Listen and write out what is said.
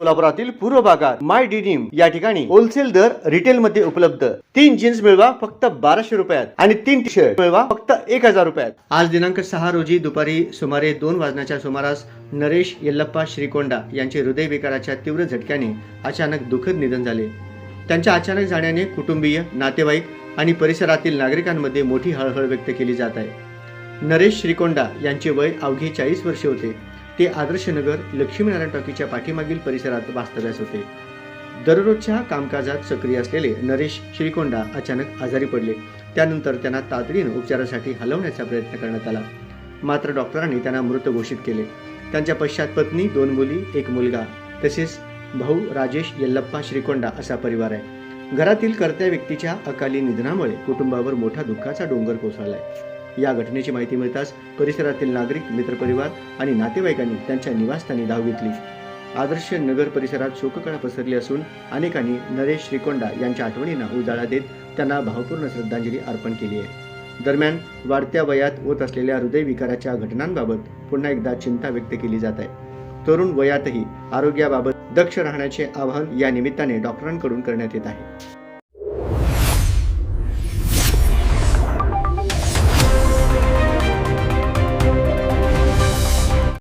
सोलापुरातील पूर्व भागात माय डिनिम या ठिकाणी होलसेल दर रिटेल मध्ये उपलब्ध। 3 जीन्स मिळवा फक्त 1200 रुपयात आणि 3 टी शर्ट मिळवा फक्त 1000 रुपयात। आज दिनांक 6 रोजी दुपारी सुमारे 2 वाजण्याच्या सुमारास नरेश येल्लप्पा श्रीकोंडा यांचे हृदयविकाराच्या तीव्र झटक्याने अचानक दुःखद निधन झाले। त्यांच्या अचानक जाण्याने कुटुंबीय, नातेवाईक आणि परिसरातील नागरिकांमध्ये मोठी हळहळ व्यक्त केली जात आहे। नरेश श्रीकोंडा यांचे वय अवघे 40 वर्षे होते। ते आदर्शनगर लक्ष्मीनारायण टॉकीच्या पाठीमागील परिसरात वास्तव्यास होते। दररोजच्या कामकाजात सक्रिय असलेले नरेश श्रीकोंडा अचानक आजारी पडले। त्यानंतर त्यांना तातडीने उपचारासाठी हलवण्याचा प्रयत्न करण्यात आला, मात्र डॉक्टरांनी त्यांना मृत घोषित केले। त्यांच्या पश्चात पत्नी, 2 मुली, 1 मुलगा तसेच भाऊ राजेश येल्लप्पा श्रीकोंडा असा परिवार आहे। घरातील कर्त्या व्यक्तीच्या अकाली निधनामुळे कुटुंबावर मोठा दुःखाचा डोंगर कोसळलाय। या घटनेची माहिती मिळताच परिसरातील नागरिक, मित्रपरिवार आणि नातेवाईकांनी त्यांच्या निवासस्थानी धाव घेतली। आदर्श नगर परिसरात शोककळा पसरली असून अनेकांनी नरेश श्रीकोंडा यांच्या आठवणींना उजाळा देत त्यांना भावपूर्ण श्रद्धांजली अर्पण केली आहे। दरम्यान वाढत्या वयात होत असलेल्या हृदयविकाराच्या घटनांबाबत पुन्हा एकदा चिंता व्यक्त केली जात आहे। तरुण वयातही आरोग्याबाबत दक्ष राहण्याचे आवाहन या निमित्ताने डॉक्टरांकडून करण्यात येत आहे।